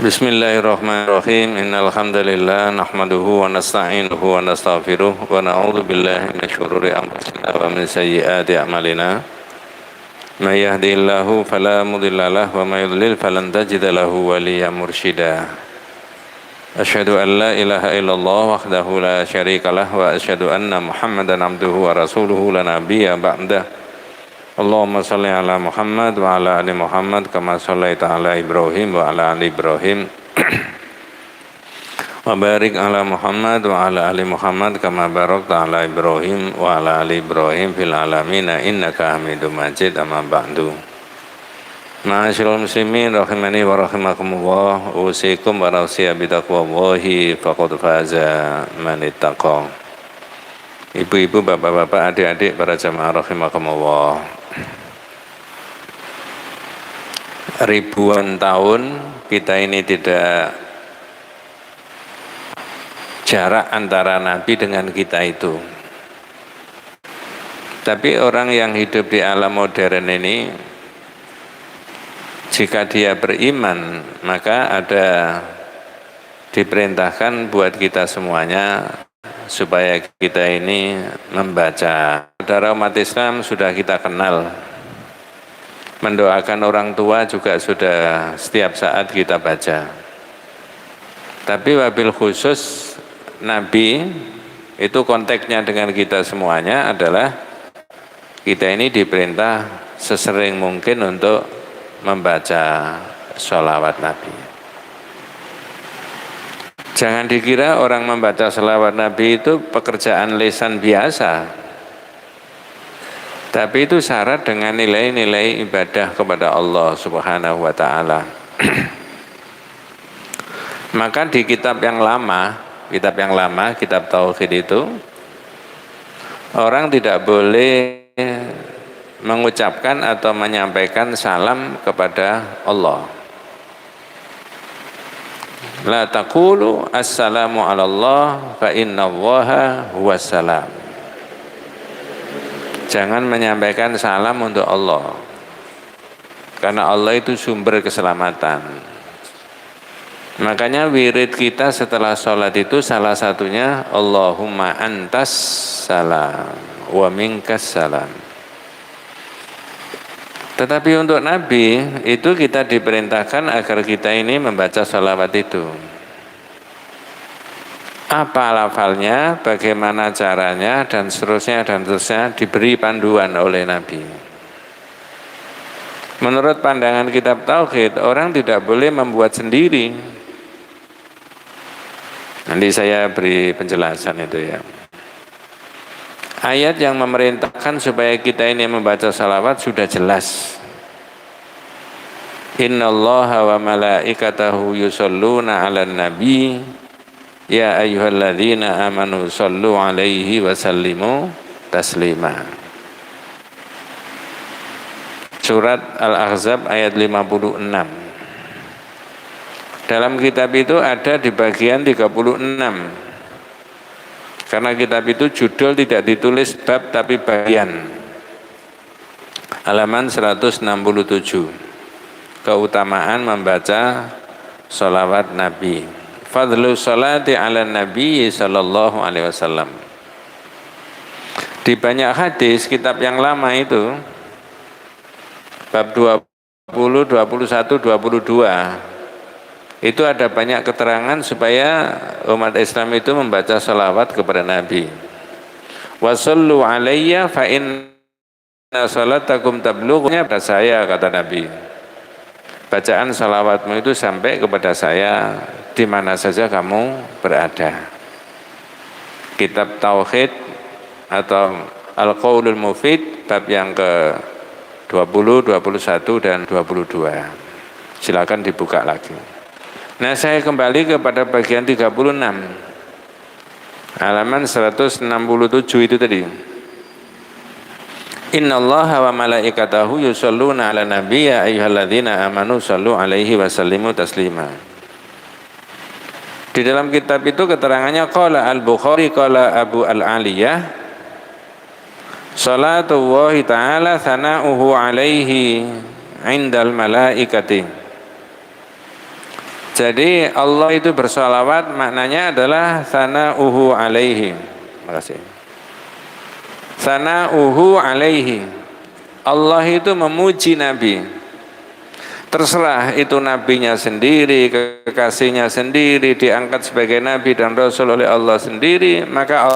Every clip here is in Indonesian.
Bismillahirrahmanirrahim. Innal hamdalillah nahmaduhu wa nasta'inuhu wa nastaghfiruh wa na'udzu billahi min syururi anfusina wa min sayyiati a'malina. May yahdihillahu fala mudilla lahu wa may yudlil falan tajida lahu waliyyan mursyida. Asyhadu an la ilaha illallah wahdahu la syarika lah wa asyhadu anna Muhammadan abduhu wa rasuluhu la nabiyya ba'dah. Allahumma salli ala Muhammad wa ala ali Muhammad kama sallaita ala Ibrahim wa ala ali Ibrahim wa barik ala Muhammad wa ala ali Muhammad kama barakta ala Ibrahim wa ala ali Ibrahim fil alamin innaka Hamidum Majid. Amma ba'du. Ma'asyiral muslimin rahimani wa rahimakumullah, usikum wa nafsiya bitaqwallahi faqad faza man ittaqa. Ibu-ibu, bapak-bapak, adik-adik, para jamaah rahimakumullah. Ribuan tahun kita ini tidak jarak antara Nabi dengan kita itu. Tapi orang yang hidup di alam modern ini, jika dia beriman, maka ada diperintahkan buat kita semuanya supaya kita ini membaca. Saudara umat Islam sudah kita kenal. Mendoakan orang tua juga sudah setiap saat kita baca. Tapi wabil khusus Nabi itu konteksnya dengan kita semuanya adalah kita ini diperintah sesering mungkin untuk membaca sholawat Nabi. Jangan dikira orang membaca sholawat Nabi itu pekerjaan lisan biasa. Tapi itu syarat dengan nilai-nilai ibadah kepada Allah Subhanahu wa ta'ala. Maka di kitab yang lama, kitab Tauhid itu, orang tidak boleh mengucapkan atau menyampaikan salam kepada Allah. La taqulu assalamu ala Allah fa inna Allaha huwas salam. Jangan menyampaikan salam untuk Allah, karena Allah itu sumber keselamatan. Makanya wirid kita setelah sholat itu salah satunya Allahumma antas salam wa minkas salam. Tetapi untuk Nabi itu kita diperintahkan agar kita ini membaca sholawat itu. Apa lafalnya, bagaimana caranya, dan seterusnya diberi panduan oleh Nabi. Menurut pandangan kitab Tauhid, orang tidak boleh membuat sendiri. Nanti saya beri penjelasan itu ya. Ayat yang memerintahkan supaya kita ini membaca salawat sudah jelas. Innallaha wa malaikatahu yusholluna 'alan nabi ya ayyuhalladzina amanu shollu 'alaihi wa sallimu taslima. Surat Al-Ahzab ayat 56. Dalam kitab itu ada di bagian 36. Karena kitab itu judul tidak ditulis bab tapi bagian. Halaman 167. Keutamaan membaca sholawat Nabi. Fadlu sholati ala Nabi sallallahu alaihi wasallam. Di banyak hadis kitab yang lama itu bab 20, 21, 22 itu ada banyak keterangan supaya umat Islam itu membaca sholawat kepada Nabi. Wa sallu alayya fa inna sholatakum tablughnya pada saya, kata Nabi. Bacaan sholawatmu itu sampai kepada saya di mana saja kamu berada. Kitab Tauhid atau Al-Qaulul Mufid bab yang ke 20, 21 dan 22. Silakan dibuka lagi. Nah, saya kembali kepada bagian 36. Halaman 167 itu tadi. Innallaha wa malaikatahu yusholluna 'alan nabi ya ayyuhalladzina amanu shollu 'alaihi wa sallimu taslima. Di dalam kitab itu keterangannya qala Al-Bukhari qala Abu Al-Aliyah salatullahi ta'ala thana'uhu 'alaihi 'indal malaikati Jadi Allah itu bersolawat maknanya adalah sana'uhu alaihi. Makasih. Sana'uhu alaihi. Allah itu memuji Nabi. Terserah itu nabinya sendiri, kekasihnya sendiri, diangkat sebagai nabi dan rasul oleh Allah sendiri, maka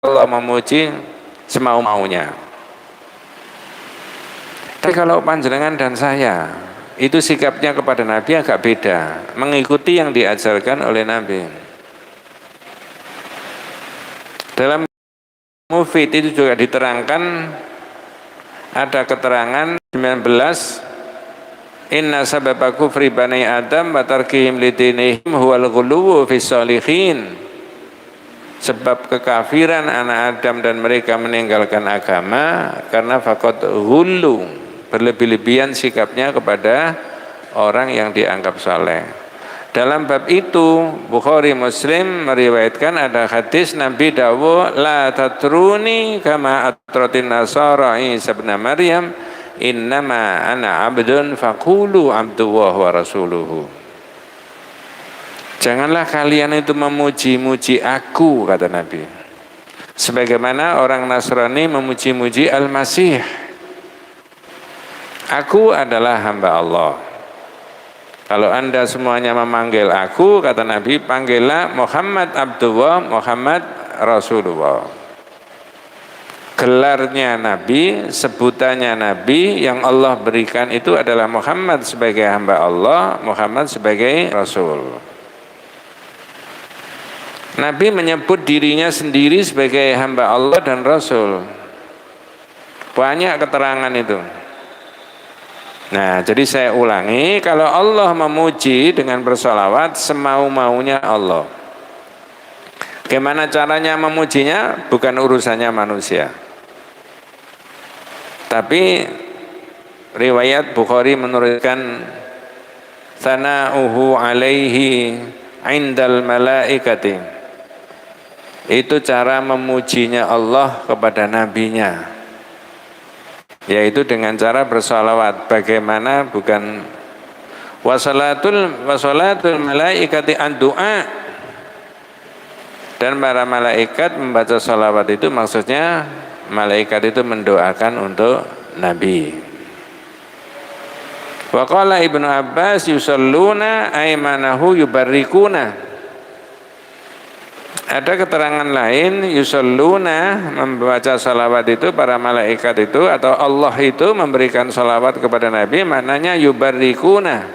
Allah memuji semau-maunya. Tapi kalau panjenengan dan saya itu sikapnya kepada Nabi agak beda, mengikuti yang diajarkan oleh Nabi. Dalam Mufid itu juga diterangkan, ada keterangan 19, inna sababa kufri bani Adam wa tarkihim lidinihim huwal ghuluwu fis sholihin. Sebab kekafiran anak Adam dan mereka meninggalkan agama karena faqad ghullu, berlebih-lebihan sikapnya kepada orang yang dianggap saleh. Dalam bab itu Bukhari Muslim meriwayatkan ada hadis Nabi dawuh la tatruni kama atratin nasara Isa bin Maryam innama ana abdun faqulu abdullah wa rasuluhu. Janganlah kalian itu memuji-muji aku, kata Nabi, sebagaimana orang Nasrani memuji-muji Al-Masih. Aku adalah hamba Allah. Kalau anda semuanya memanggil aku, kata Nabi, panggillah Muhammad Abdullah, Muhammad Rasulullah. Gelarnya Nabi, sebutannya Nabi yang Allah berikan itu adalah Muhammad sebagai hamba Allah, Muhammad sebagai Rasul. Nabi menyebut dirinya sendiri sebagai hamba Allah dan Rasul. Banyak keterangan itu. Nah, jadi saya ulangi, kalau Allah memuji dengan bersolawat semau-maunya Allah. Bagaimana caranya memujinya? Bukan urusannya manusia. Tapi riwayat Bukhari menurutkan sana'uhu alaihi indal malaikati. Itu cara memujinya Allah kepada nabinya, yaitu dengan cara bersolawat. Bagaimana? Bukan wasolatul malaikati an-du'a, dan para malaikat membaca solawat itu maksudnya malaikat itu mendoakan untuk Nabi. Wa qala Ibnu Abbas yusalluna aymanahu yubarrikuna. Ada keterangan lain, yusalluna, membaca salawat itu para malaikat itu atau Allah itu memberikan salawat kepada Nabi, maknanya yubarrikuna,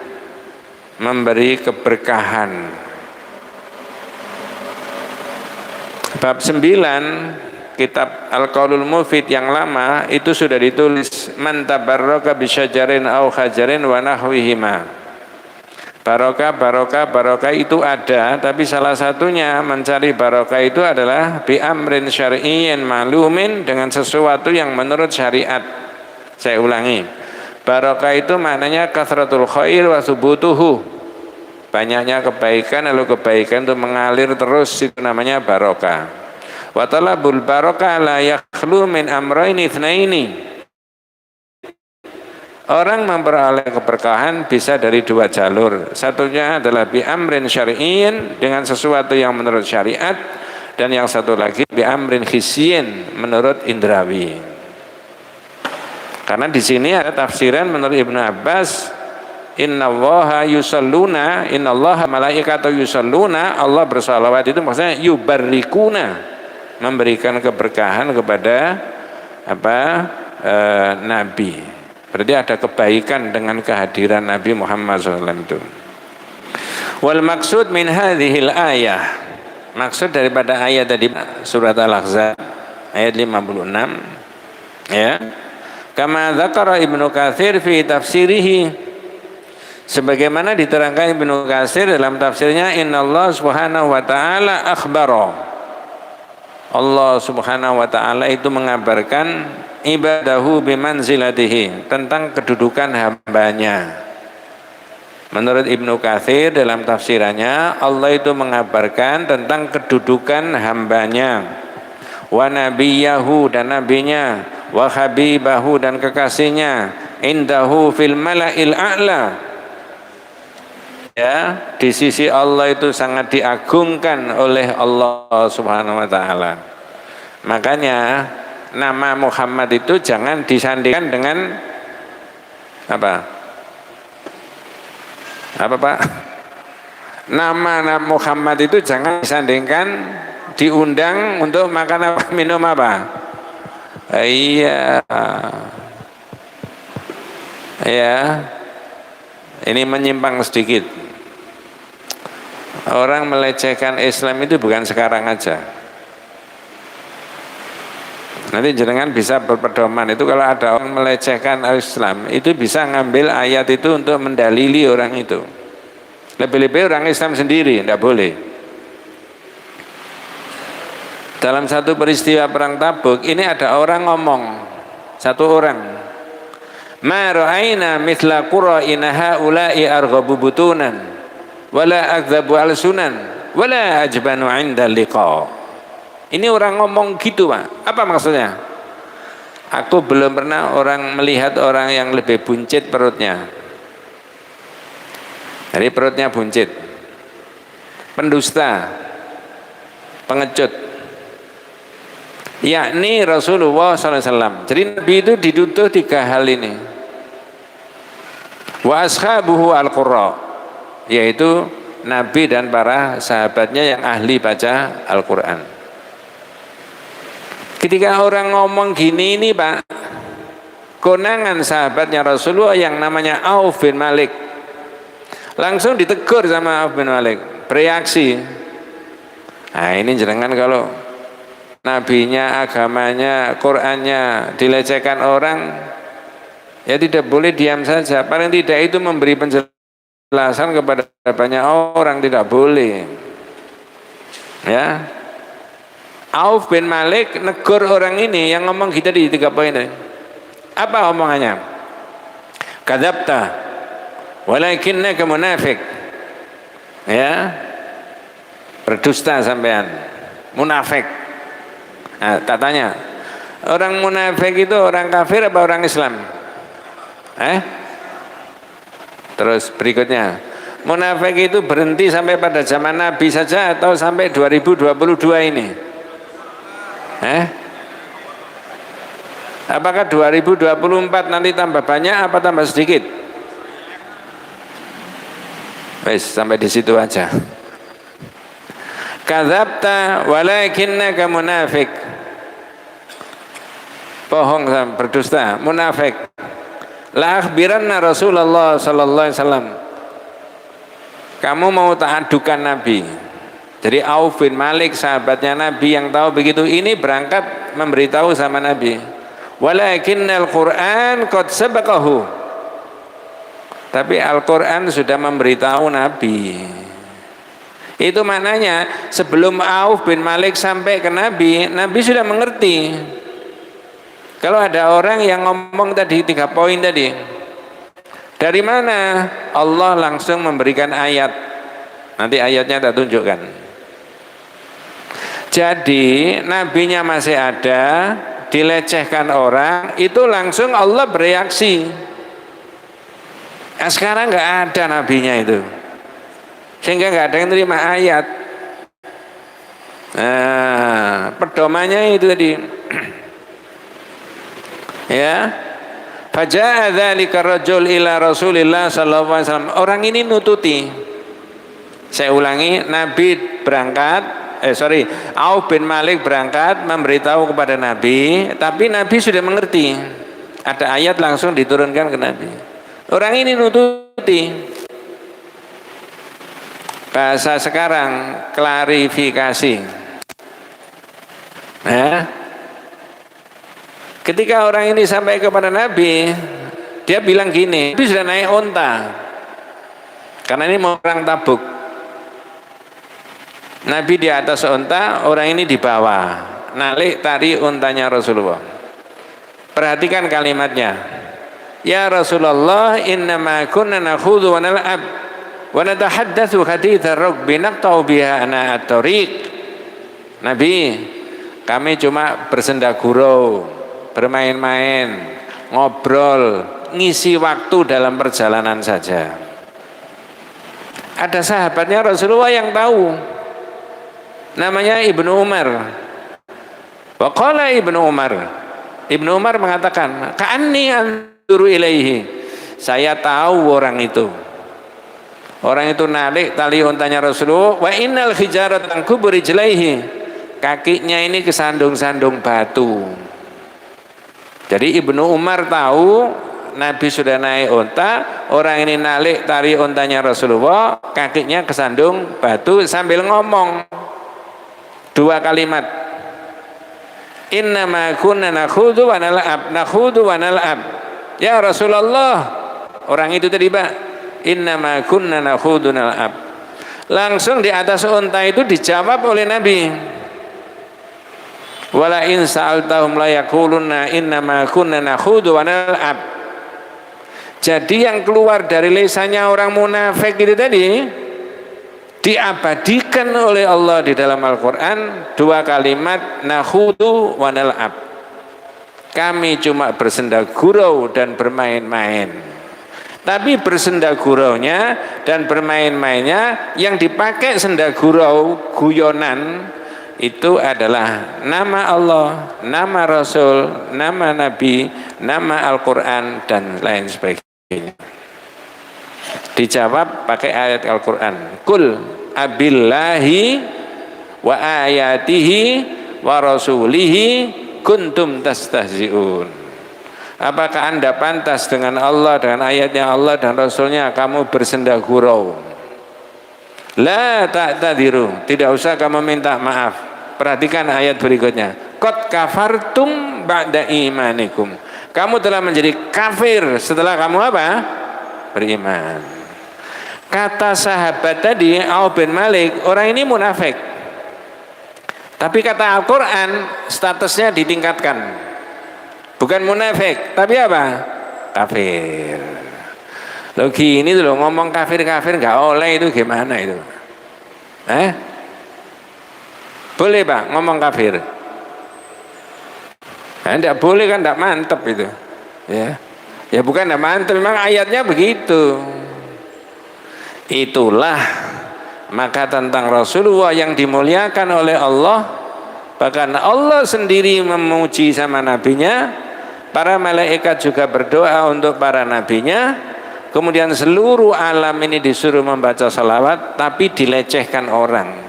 memberi keberkahan. Bab 9 kitab Al-Qaulul Mufid yang lama itu sudah ditulis man tabarraka bisyajarin au hajarin wa nahwihima. Barokah itu ada, tapi salah satunya mencari barokah itu adalah bi amrin syar'iyyin ma'lumin, dengan sesuatu yang menurut syariat. Saya ulangi, barokah itu maknanya kasratul khair wa subutuhu, banyaknya kebaikan, lalu kebaikan itu mengalir terus, itu namanya barokah. Wa talabul barokah la yakhlu min amrayni itsnaini. Orang memperoleh keberkahan bisa dari dua jalur. Satunya adalah bi amrin syar'iyyin, dengan sesuatu yang menurut syariat, dan yang satu lagi bi amrin hisyin, menurut indrawi. Karena di sini ada tafsiran menurut Ibnu Abbas, innallaha yusalluna, innallaha malaikatu yusalluna, Allah bersalawat itu maksudnya yubarrikuna, memberikan keberkahan kepada Nabi. Berarti ada kebaikan dengan kehadiran Nabi Muhammad SAW itu. Wal maksud min hadhil ayah, maksud daripada ayat tadi surat Al-Ahzab ayat 56, ya. Kama dzakara Ibnu Katsir fi tafsirihi, sebagaimana diterangkan Ibnu Katsir dalam tafsirnya, innallaha subhanahu wa ta'ala akhbara, Allah subhanahu wa ta'ala itu mengabarkan ibadahu bimanzilatihi, tentang kedudukan hambanya. Menurut Ibnu Katsir dalam tafsirannya, Allah itu mengabarkan tentang kedudukan hambanya, wa nabiyahu, dan nabinya, wa habibahu, dan kekasihnya, indahu fil mala'il a'la, di sisi Allah itu sangat diagungkan oleh Allah Subhanahu wa taala. Makanya nama Muhammad itu jangan disandingkan dengan apa? Apa Pak? Nama Muhammad itu jangan disandingkan, diundang untuk makan apa, minum apa? Iya. Ya. Ini menyimpang sedikit. Orang melecehkan Islam itu bukan sekarang aja. Nanti jenengan bisa berpedoman itu kalau ada orang melecehkan Islam itu bisa ngambil ayat itu untuk mendalili orang itu. Lebih-lebih orang Islam sendiri tidak boleh. Dalam satu peristiwa perang Tabuk ini ada orang ngomong, satu orang, ma ra'aina mithla qura'ina haula'i arghabu butunan wala akdzabu alsunan wala ajbanu 'inda liqa. Ini orang ngomong gitu Pak. Apa maksudnya? Aku belum pernah orang melihat orang yang lebih buncit perutnya. Jadi perutnya buncit, pendusta, pengecut, yakni Rasulullah SAW. Jadi Nabi itu dituduh 3 hal ini. Wa ashabuhu al-qurra, yaitu Nabi dan para sahabatnya yang ahli baca Al-Quran. Ketika orang ngomong gini ini Pak, konangan sahabatnya Rasulullah yang namanya Auf bin Malik langsung ditegur sama Auf bin Malik, bereaksi. Nah ini jangan kalau nabinya, agamanya, Qur'annya dilecehkan orang, ya tidak boleh diam saja. Paling tidak itu memberi penjelasan kepada banyak orang, tidak boleh. Ya. Auf bin Malik negur orang ini yang ngomong kita di 3 poin ini. Apa omongannya? Kadzabta walakinnaka munafik. Ya. Berdusta sampean. Munafik. Nah, tak tanya. Orang munafik itu orang kafir apa orang Islam? Terus berikutnya. Munafik itu berhenti sampai pada zaman Nabi saja atau sampai 2022 ini? Apakah 2024 nanti tambah banyak apa tambah sedikit? Wes sampai di situ aja. Kadzabta walakinnaka munafik. Bohong, berdusta, munafik. La akhbiranna Rasulullah sallallahu alaihi wasallam. Kamu mau tak adukan Nabi. Jadi Auf bin Malik sahabatnya Nabi yang tahu begitu ini berangkat memberitahu sama Nabi. Walakinnal Qur'an qad sabaqahu. Tapi Al-Qur'an sudah memberitahu Nabi. Itu maknanya sebelum Auf bin Malik sampai ke Nabi, Nabi sudah mengerti. Kalau ada orang yang ngomong tadi 3 poin tadi, dari mana? Allah langsung memberikan ayat. Nanti ayatnya tak tunjukkan. Jadi nabinya masih ada, dilecehkan orang, itu langsung Allah bereaksi. Nah, sekarang nggak ada nabinya itu, sehingga nggak ada yang terima ayat. Nah, pedomannya itu tadi. Ya, faja'a dzalika rajul ila Rasulillah sallallahu alaihi wasallam. Orang ini nututi. Saya ulangi, Nabi berangkat. Auf bin Malik berangkat memberitahu kepada Nabi, tapi Nabi sudah mengerti. Ada ayat langsung diturunkan ke Nabi. Orang ini nututi. Bahasa sekarang klarifikasi. Ketika orang ini sampai kepada Nabi, dia bilang gini, Nabi sudah naik onta. Karena ini mau perang Tabuk. Nabi di atas unta, orang ini di bawah. Nalik tari untanya Rasulullah. Perhatikan kalimatnya. Ya Rasulullah, innama kunna nakhudhu wa nal'ab wa natahaddatsu haditsa rukbi naqta'u biha ana at-tariq. Nabi, kami cuma bersenda gurau, bermain-main, ngobrol, ngisi waktu dalam perjalanan saja. Ada sahabatnya Rasulullah yang tahu, namanya Ibnu Umar. Wa qala Ibnu Umar, Ibnu Umar mengatakan, ka'anni anzuru ilaihi, saya tahu orang itu. Orang itu narik tali untanya Rasulullah, wa innal hijarat tankubu rijlaihi, kakinya ini kesandung-sandung batu. Jadi Ibnu Umar tahu Nabi sudah naik unta, orang ini narik tali untanya Rasulullah, kakinya kesandung batu, sambil ngomong dua kalimat, innama kunna nakhudu wa nal'ab, nakhudu wa nal'ab. Ya Rasulullah, orang itu tadi Pak, innama kunna nakhudu nal'ab. Langsung di atas unta itu dijawab oleh Nabi, wala in sa'altahum la yaquluna innama kunna nakhudu wa nal'ab. Jadi yang keluar dari lisannya orang munafik itu tadi diabadikan oleh Allah di dalam Al-Quran, dua kalimat, nakhudu wa nal'ab, kami cuma bersenda gurau dan bermain-main. Tapi bersenda guraunya dan bermain-mainnya, yang dipakai senda gurau guyonan itu adalah nama Allah, nama Rasul, nama Nabi, nama Al-Quran dan lain sebagainya. Dijawab pakai ayat Al-Quran, kul abillahi wa ayatihi wa rasulihi kuntum tastahzi'un. Apakah anda pantas dengan Allah, dengan ayatnya Allah dan Rasulnya kamu bersenda gurau? La ta'tadiru, tidak usah kamu minta maaf. Perhatikan ayat berikutnya, qad kafartum ba'da imanikum, kamu telah menjadi kafir setelah kamu apa? Beriman. Kata sahabat tadi, Auf bin Malik, orang ini munafik. Tapi kata Al-Quran, statusnya ditingkatkan. Bukan munafik, tapi apa? Kafir. Loh gini loh, ngomong kafir-kafir nggak oleh itu gimana itu? Boleh Pak ngomong kafir? Tidak boleh kan, tidak mantep itu. Ya bukan tidak mantep, memang ayatnya begitu. Itulah maka tentang Rasulullah yang dimuliakan oleh Allah, bahkan Allah sendiri memuji sama nabinya, para malaikat juga berdoa untuk para nabinya, kemudian seluruh alam ini disuruh membaca salawat, tapi dilecehkan orang.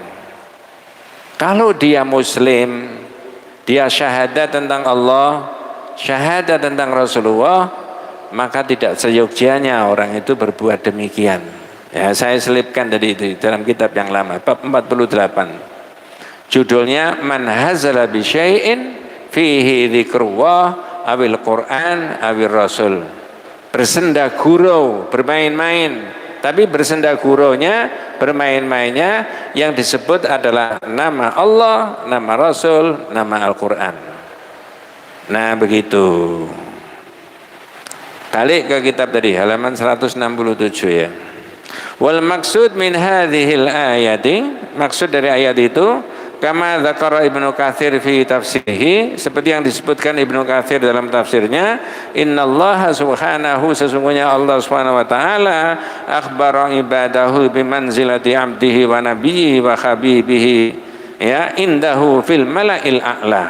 Kalau dia muslim, dia syahadat tentang Allah, syahadat tentang Rasulullah, maka tidak seyogyanya orang itu berbuat demikian. Ya, saya selipkan tadi itu dalam kitab yang lama, bab 48. Judulnya Man hazala bi syai'in fihi dzikrullah awil Quran awil Rasul. Bersenda gurau, bermain-main, tapi bersenda guraunya, bermain-mainnya yang disebut adalah nama Allah, nama Rasul, nama Al-Quran. Nah begitu. Balik ke kitab tadi, halaman 167 ya. Wal maksud min hadhil ayati, maksud dari ayat itu, kama dzakara Ibnu Katsir fi tafsirihi, seperti yang disebutkan Ibnu Katsir dalam tafsirnya, innallaha subhanahu, sesungguhnya Allah subhanahu wa ta'ala, akhbara ibadahu bimanzilati abdihi wa nabiyhi wa habibihi, ya, indahu fil mala'il a'la.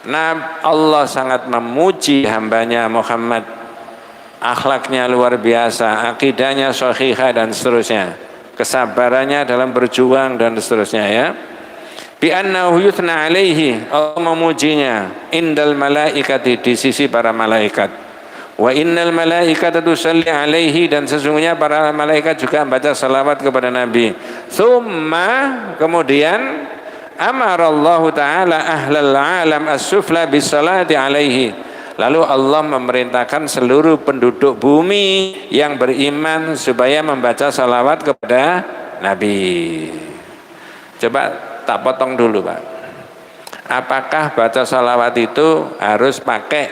Nah, Allah sangat memuji hambanya Muhammad, akhlaknya luar biasa, akidahnya sahihah dan seterusnya, kesabarannya dalam berjuang dan seterusnya ya. Bi annahu yuthna alaihi, Allah memujinya, indal malaikati, di sisi para malaikat. Wa innal malaikata tusalli alaihi, dan sesungguhnya para malaikat juga membaca salawat kepada Nabi. Tsumma, kemudian amarallahu ta'ala ahlal alam as-sufla bis salati alaihi, lalu Allah memerintahkan seluruh penduduk bumi yang beriman supaya membaca salawat kepada Nabi. Coba tak potong dulu Pak. Apakah baca salawat itu harus pakai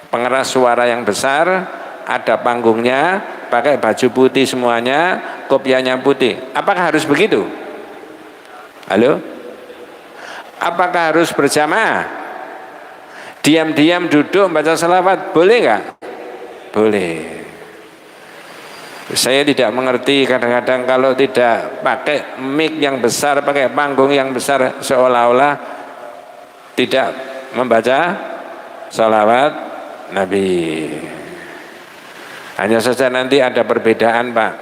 pengeras suara yang besar, ada panggungnya, pakai baju putih semuanya, kopiahnya putih? Apakah harus begitu? Halo? Apakah harus berjamaah? Diam-diam duduk baca salawat boleh nggak? Boleh. Saya tidak mengerti kadang-kadang kalau tidak pakai mic yang besar, pakai panggung yang besar, seolah-olah tidak membaca sholawat Nabi. Hanya saja nanti ada perbedaan, Pak.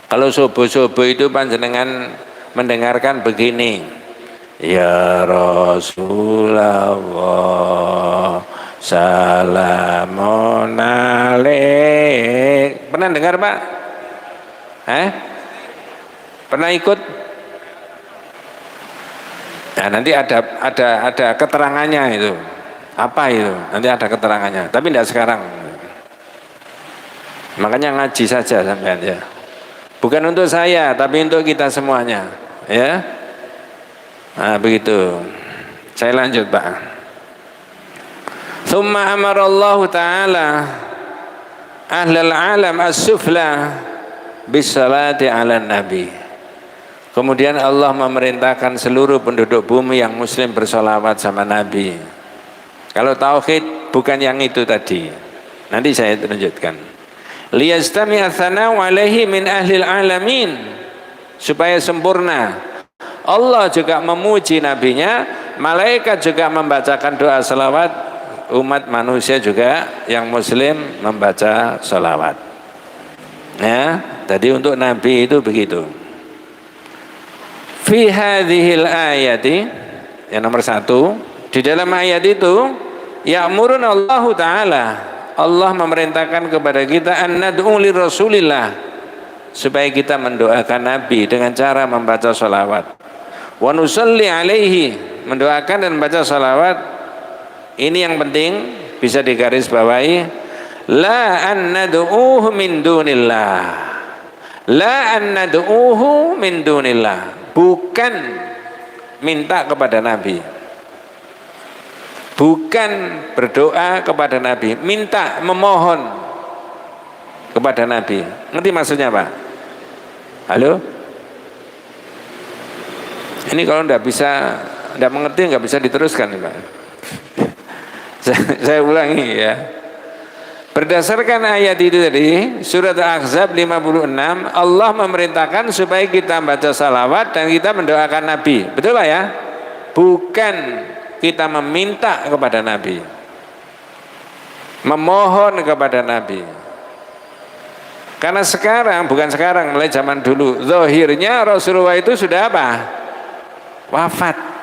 Kalau subuh-subuh itu panjenengan mendengarkan begini, ya Rasulullah salamun alaik. Pernah dengar, Pak? Pernah ikut? Nah, nanti ada keterangannya itu. Apa itu? Nanti ada keterangannya. Tapi tidak sekarang. Makanya ngaji saja sampean ya. Bukan untuk saya, tapi untuk kita semuanya, ya. Nah, begitu. Saya lanjut, Pak. Thumma amarallahu ta'ala ahlal alam as-sufla bisalati ala nabi. Kemudian Allah memerintahkan seluruh penduduk bumi yang muslim bersolawat sama Nabi. Kalau tauhid bukan yang itu tadi. Nanti saya tunjukkan. Liyastami athana'u alaihi min ahlil alamin. Supaya sempurna. Allah juga memuji nabinya, malaikat juga membacakan doa salawat, umat manusia juga yang muslim membaca salawat. Ya, tadi untuk nabi itu begitu. Fi hadhil ayati, yang nomor 1, di dalam ayat itu ya'murun Allah Ta'ala, Allah memerintahkan kepada kita an nad'u li Rasulillah, supaya kita mendoakan Nabi dengan cara membaca salawat. Wa nusalli alaihi, mendoakan dan membaca salawat. Ini yang penting bisa digarisbawahi, la an nad'uhu min dunillah, la an nad'uhu min dunillah, bukan minta kepada Nabi, bukan berdoa kepada Nabi, minta, memohon kepada Nabi. Ngerti maksudnya, Pak? Halo? Ini kalau tidak mengerti nggak bisa diteruskan, Pak. Saya ulangi ya. Berdasarkan ayat itu tadi, surat Al-Ahzab 56, Allah memerintahkan supaya kita baca salawat dan kita mendoakan Nabi. Betul, Pak ya? Bukan kita meminta kepada Nabi, memohon kepada Nabi. Karena sekarang, bukan sekarang, mulai zaman dulu, zahirnya Rasulullah itu sudah apa? Wafat.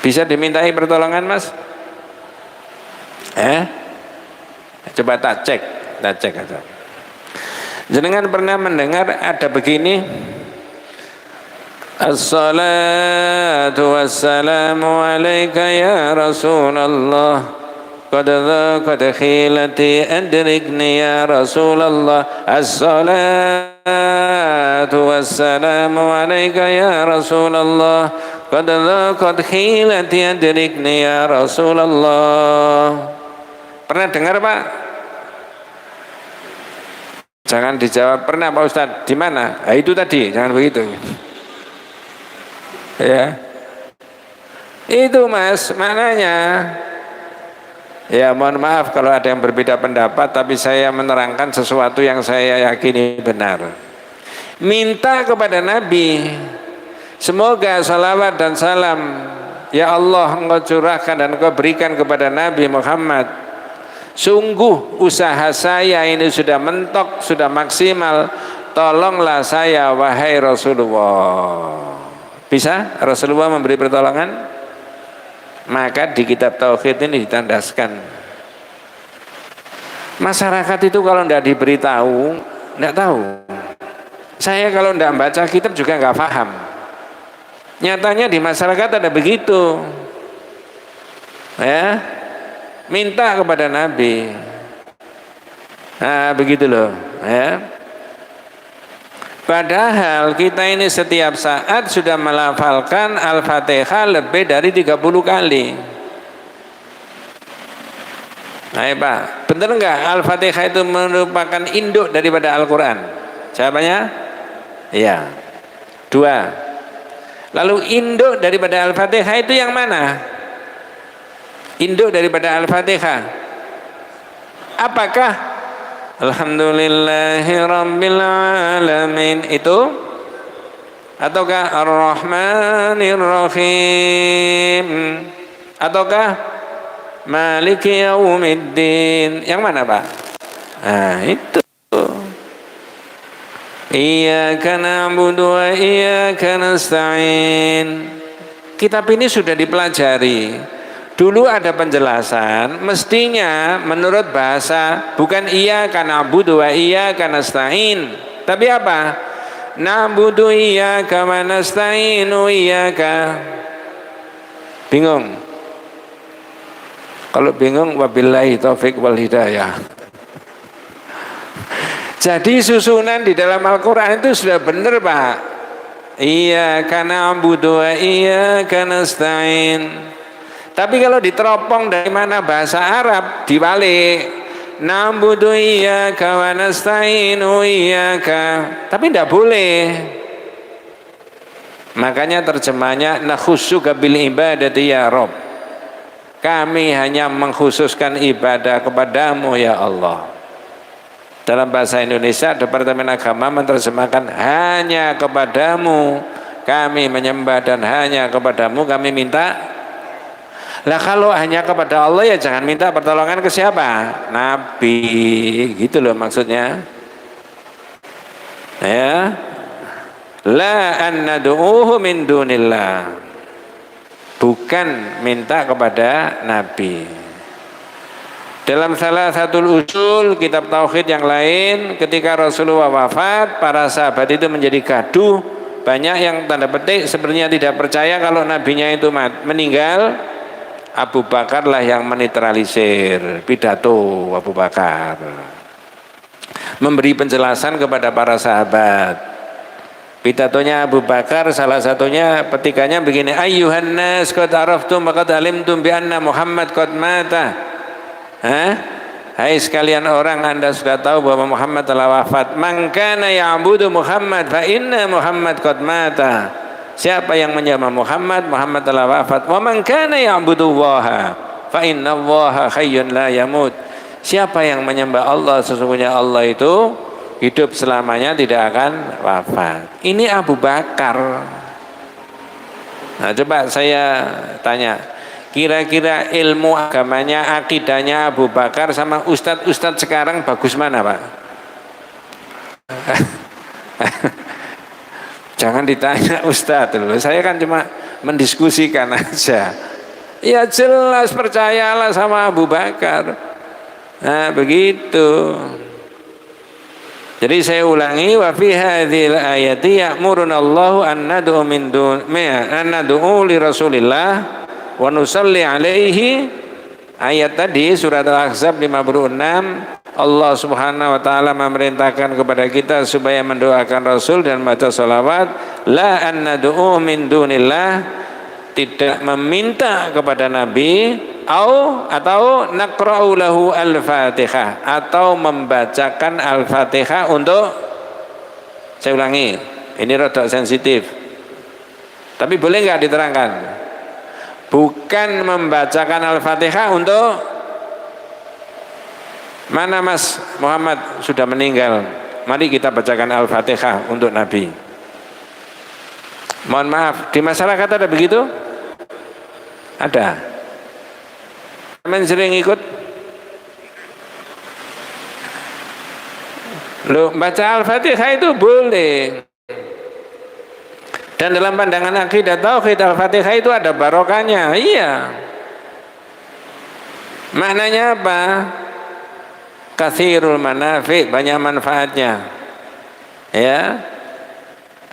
Bisa dimintai pertolongan, Mas? Coba tak cek aja. Jenengan pernah mendengar ada begini, As-salatu wassalamu alaika ya Rasulullah, qad khilati adrikni ya Rasulullah. As-salatu wassalamu alaika ya Rasulullah, qad khilati adrikni ya Rasulullah. Pernah dengar, Pak? Jangan dijawab pernah, Pak Ustadz. Di mana? Nah, itu tadi, jangan begitu. Ya. Itu, Mas, maknanya. Ya, mohon maaf kalau ada yang berbeda pendapat, tapi saya menerangkan sesuatu yang saya yakini benar. Minta kepada Nabi, semoga salawat dan salam ya Allah Engkau curahkan dan Engkau berikan kepada Nabi Muhammad. Sungguh usaha saya ini sudah mentok, sudah maksimal. Tolonglah saya wahai Rasulullah. Bisa Rasulullah memberi pertolongan? Maka di kitab Tauhid ini ditandaskan. Masyarakat itu kalau tidak diberitahu, tidak tahu. Saya kalau tidak baca kitab juga nggak paham. Nyatanya di masyarakat ada begitu. Ya, minta kepada Nabi. Nah, begitu loh, ya. Padahal kita ini setiap saat sudah melafalkan Al-Fatihah lebih dari 30 kali. Nah, Pak, benar enggak Al-Fatihah itu merupakan induk daripada Al-Quran? Jawabannya? Iya. 2. Lalu induk daripada Al-Fatihah itu yang mana? Induk daripada Al-Fatihah. Apakah Alhamdulillahi Rabbil Alamin itu, ataukah Ar-Rahmanir Rahim, ataukah Maliki Yaumiddin? Yang mana Pak? Nah itu. Iyyaka na'budu wa iyyaka nasta'in. Kitab ini sudah dipelajari. Dulu ada penjelasan, mestinya menurut bahasa bukan iyyaka na'budu wa iyyaka nasta'in, tapi apa? Na'budu iyyaka wa nasta'inu iyyaka. Bingung? Kalau bingung, wabillahi taufik wal hidayah. Jadi susunan di dalam Al-Quran itu sudah benar Pak. Iyyaka na'budu wa iyyaka nasta'in. Tapi kalau diteropong dari mana bahasa Arab, dibalik. Na'budu iyyaka wa nasta'inu iyyaka. Tapi tidak boleh. Makanya terjemahnya nakhussuka bil ibadati ya Rabb. Kami hanya mengkhususkan ibadah kepadamu ya Allah. Dalam bahasa Indonesia, Departemen Agama menerjemahkan hanya kepadamu kami menyembah dan hanya kepadamu kami minta. Lah kalau hanya kepada Allah ya jangan minta pertolongan ke siapa? Nabi, gitu loh maksudnya. Ya. La an nad'uhu min dunillah. Bukan minta kepada Nabi. Dalam salah satu usul kitab tauhid yang lain, ketika Rasulullah wafat, para sahabat itu menjadi gaduh. Banyak yang tanda petik sebenarnya tidak percaya kalau nabinya itu meninggal. Abu Bakar lah yang menetralisir pidato Abu Bakar, memberi penjelasan kepada para sahabat. Pidatonya Abu Bakar salah satunya petikannya begini, ayyuhan nas qad araftum wa qad alimtum bi anna Muhammad qad mata. Hai sekalian orang, Anda sudah tahu bahwa Muhammad telah wafat. Man kana ya'budu Muhammad fa inna Muhammad qad mata. Siapa yang menyembah Muhammad, Muhammad telah wafat. Wa man kana ya'budu Allaha fa inna Allaha hayyun la yamut. Siapa yang menyembah Allah, sesungguhnya Allah itu hidup selamanya, tidak akan wafat. Ini Abu Bakar. Nah, coba saya tanya, kira-kira ilmu agamanya, akidahnya Abu Bakar sama ustadz-ustadz sekarang bagus mana Pak? Jangan ditanya ustadz loh, saya kan cuma mendiskusikan aja. Ya jelas percayalah sama Abu Bakar. Nah begitu. Jadi saya ulangi, wa fi hadzal ayati ya'muruna Allahu an nad'u min dun an nad'u li Rasulillah wa nusalli alaihi. Ayat tadi surat Al-Ahzab 56, Allah Subhanahu wa taala memerintahkan kepada kita supaya mendoakan Rasul dan baca salawat. La an nad'u min dunillah, tidak meminta kepada Nabi, atau naqra'u lahu al-Fatihah, atau membacakan Al-Fatihah untuk, saya ulangi, ini rada sensitif. Tapi boleh nggak diterangkan? Bukan membacakan Al-Fatihah untuk mana Mas Muhammad sudah meninggal, mari kita bacakan Al-Fatihah untuk Nabi. Mohon maaf, di masyarakat ada begitu? Ada. Teman sering ikut? Loh, baca Al-Fatihah itu boleh. Dan dalam pandangan akidah tauhid, Al-Fatihah itu ada barokahnya. Iya. Maknanya apa? Katsirul manafi', banyak manfaatnya. Ya.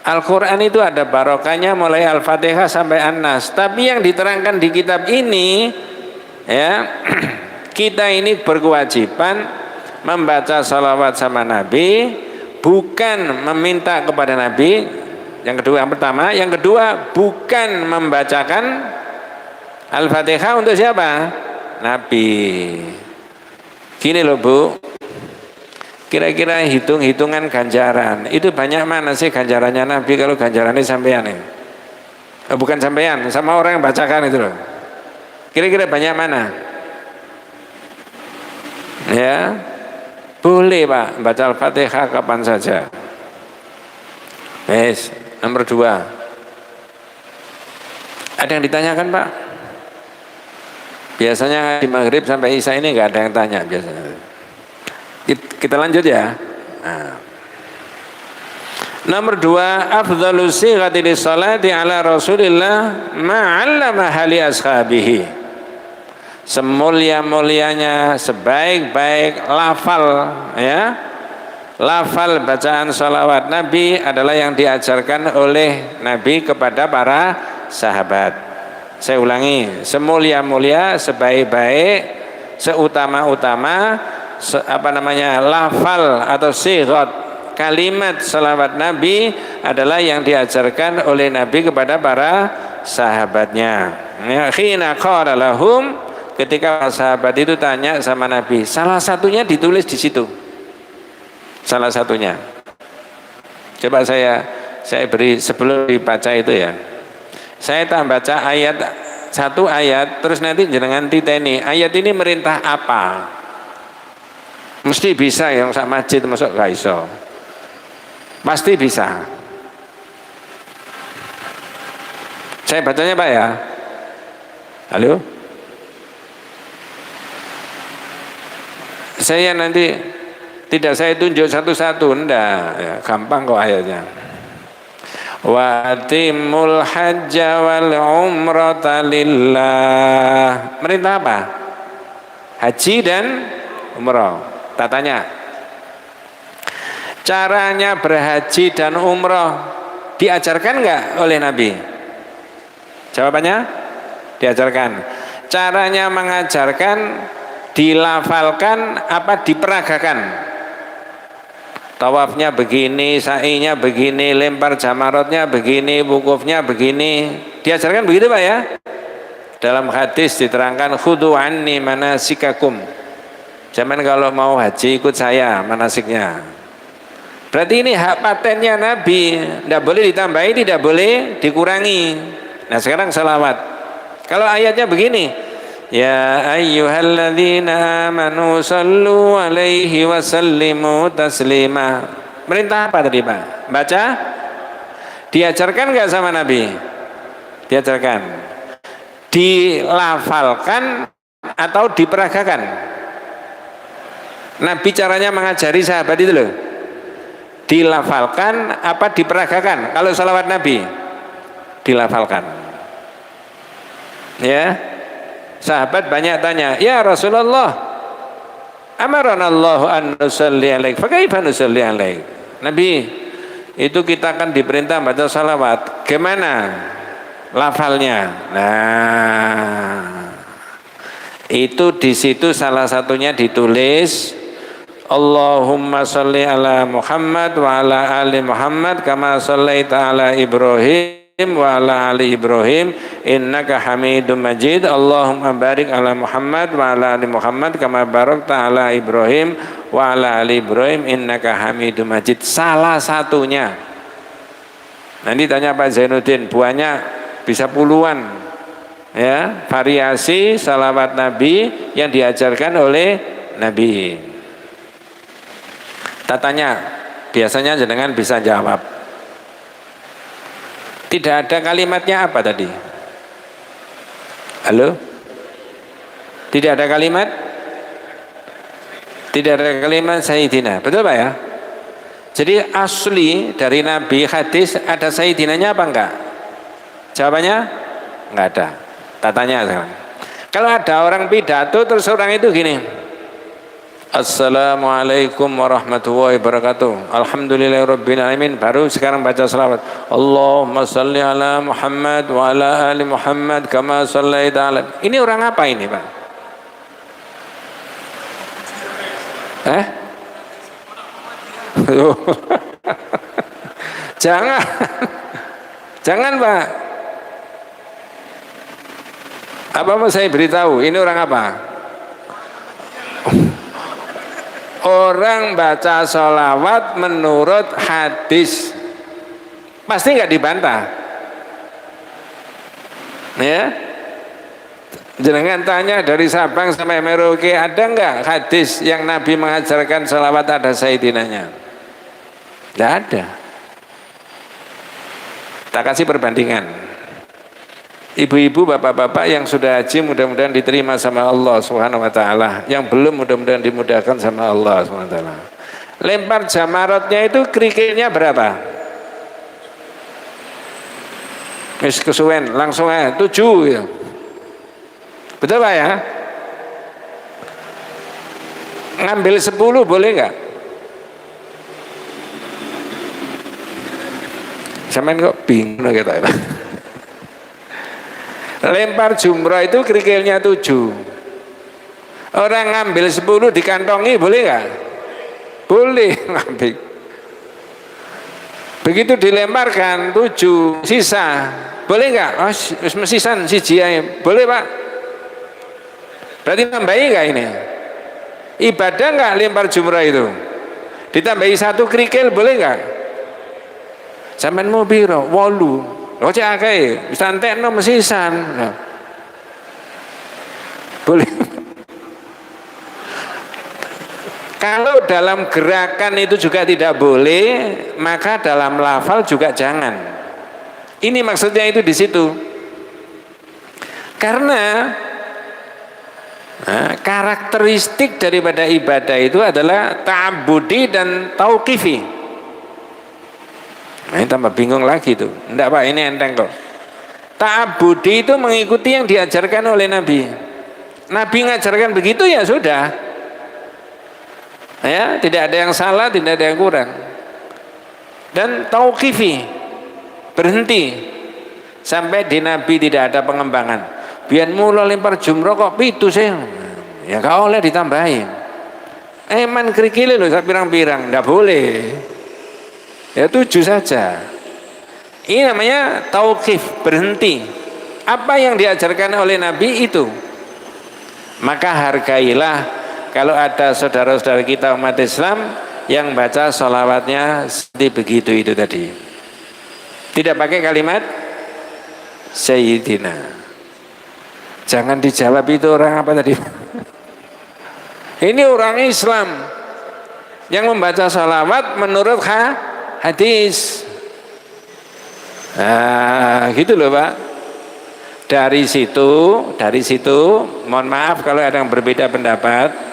Al-Quran itu ada barokahnya mulai Al-Fatihah sampai An-Nas. Tapi yang diterangkan di kitab ini, ya, kita ini berkewajiban membaca salawat sama Nabi, bukan meminta kepada Nabi. Yang kedua, yang pertama, yang kedua bukan membacakan Al-Fatihah untuk siapa? Nabi. Gini loh Bu, kira-kira hitung-hitungan ganjaran itu banyak mana sih ganjarannya Nabi kalau ganjarannya sampean ini? Bukan sampean, sama orang yang bacakan itu loh. Kira-kira banyak mana? Ya, Boleh Pak, baca Al-Fatihah kapan saja. Yes. Nomor 2. Ada yang ditanyakan Pak? Biasanya di maghrib sampai isya ini nggak ada yang tanya biasanya. Kita lanjut ya. Nah. Nomor 2, afdhalus sighati lis-salati ala Rasulillah ma'allama hali ashabihi. Semulia-mulianya, sebaik-baik lafal ya. Lafal bacaan salawat Nabi adalah yang diajarkan oleh Nabi kepada para sahabat. Saya ulangi, semulia-mulia, sebaik-baik, seutama-utama lafal atau sighat kalimat salawat Nabi adalah yang diajarkan oleh Nabi kepada para sahabatnya. Khina qala lahum, ketika sahabat itu tanya sama Nabi, salah satunya ditulis di situ. Salah satunya. Coba saya beri sebelum dibaca itu ya. Saya tak baca ayat satu ayat, terus nanti jenengan titeni ayat ini merintah apa? Mesti bisa yang sak masjid masuk gak iso. Pasti bisa. Saya bacanya Pak ya. Halo? Saya nanti tidak saya tunjuk satu-satu, enggak ya, gampang kok ayatnya. Wa atimul hajja wal umrata lillah. Merintah apa? Haji dan umrah. Tatanya, caranya berhaji dan umrah diajarkan enggak oleh Nabi? Jawabannya diajarkan. Caranya mengajarkan, dilafalkan apa diperagakan? Tawafnya begini, sa'inya begini, lempar jamarotnya begini, wukufnya begini. Diajarkan begitu Pak ya? Dalam hadis diterangkan khudhu anni manasikakum. Zaman kalau mau haji ikut saya manasiknya. Berarti ini hak patennya Nabi, tidak boleh ditambahi, tidak boleh dikurangi. Nah sekarang salawat. Kalau ayatnya begini, ya ayyuhalladzina amanu sallu alaihi wa sallimu taslima. Merintah apa tadi Pak? Baca? Diajarkan enggak sama Nabi? Diajarkan. Dilafalkan atau diperagakan? Nabi caranya mengajari sahabat itu loh. Dilafalkan apa diperagakan? Kalau salawat Nabi dilafalkan. Ya. Sahabat banyak tanya, "Ya Rasulullah, amarana Allahu an nusalli alaik, fa kaifa nusalli alaik?" Nabi, itu kita kan diperintah baca salawat. Gimana lafalnya? Nah, itu di situ salah satunya ditulis Allahumma sholli ala Muhammad wa ala ali Muhammad kama shallaita ala Ibrahim wa ala ali Ibrahim innaka Hamidum Majid. Allahumma barik ala Muhammad wa ala ali Muhammad kama barakta ala Ibrahim wa ala ali Ibrahim innaka Hamidum Majid. Salah satunya. Nanti tanya Pak Zainuddin, buahnya bisa puluhan ya, variasi salawat Nabi yang diajarkan oleh Nabi. Tatanya biasanya jenengan bisa jawab. Tidak ada kalimatnya apa tadi? Halo? Tidak ada kalimat? Tidak ada kalimat Sayyidina. Betul Pak ya? Jadi asli dari Nabi hadis ada Sayyidinanya apa enggak? Jawabannya enggak ada. Tatanya sekarang. Kalau ada orang pidato terus orang itu gini, Assalamualaikum warahmatullahi wabarakatuh, Alhamdulillahirabbil alamin, baru sekarang baca selawat, Allahumma shalli ala Muhammad wa ala ali Muhammad kama shallaita ala. Ini orang apa ini Pak? Jangan. Jangan Pak. Apa mau saya beritahu? Ini orang apa? Orang baca sholawat menurut hadis, pasti nggak dibantah, ya. Jenengan tanya dari Sabang sampai Merauke, ada enggak hadis yang Nabi mengajarkan salawat ada sayyidinanya? Tidak ada. Tak kasih perbandingan. Ibu-ibu, bapak-bapak yang sudah haji mudah-mudahan diterima sama Allah Subhanahu wa taala. Yang belum mudah-mudahan dimudahkan sama Allah Subhanahu wa taala. Lempar jamarotnya itu kerikilnya berapa? Wis kesuwen langsung aja 7 ya. Betul Pak ya? Ngambil 10 boleh nggak? Sampean kok bingung gitu ya Pak? Lempar jumrah itu kerikilnya 7. Orang ngambil 10 dikantongi boleh nggak? Boleh ngambil. Begitu dilemparkan 7 sisa, boleh nggak? Oh, sisan siji ae. Boleh Pak? Berarti nambahi nggak ini? Ibadah nggak lempar jumrah itu? Ditambahi 1 kerikil boleh nggak? Sampean mau piro? 8. Oce akeh, wis entekno mesisan. Boleh. Kalau dalam gerakan itu juga tidak boleh, maka dalam lafal juga jangan. Ini maksudnya itu di situ. Karena karakteristik daripada ibadah itu adalah ta'abbudi dan tauqifi. Ini tambah bingung lagi tuh. Enggak Pak, ini enteng kok. Ta'abbudi itu mengikuti yang diajarkan oleh Nabi. Nabi ngajarkan begitu ya sudah. Ya, tidak ada yang salah, tidak ada yang kurang. Dan tauqifi, berhenti sampai di Nabi tidak ada pengembangan. Biar mula lempar jumroh kok pitu sih, ya gak oleh ditambahin. Eman kerikile loh, saya pirang-pirang, nggak boleh. Ya 7 saja. Ini namanya tauqif, berhenti. Apa yang diajarkan oleh Nabi itu, maka hargailah kalau ada saudara-saudara kita umat Islam yang baca sholawatnya seperti begitu itu tadi. Tidak pakai kalimat Sayyidina. Jangan dijawab itu orang apa tadi. Ini orang Islam yang membaca sholawat menurut hadis. Nah, gitu loh Pak. Dari situ, mohon maaf kalau ada yang berbeda pendapat.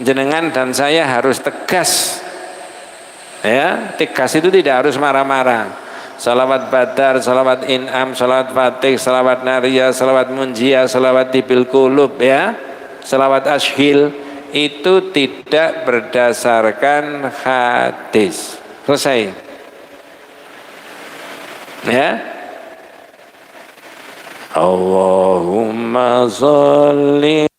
Jenengan dan saya harus tegas. Ya, tegas itu tidak harus marah-marah. Salawat Badar, salawat In'am, salawat Fatih, salawat Nariyah, salawat Munjiyah, salawat Tibil Qulub ya, salawat Ashil itu tidak berdasarkan hadis. Selesai. Ya. Allahumma sholli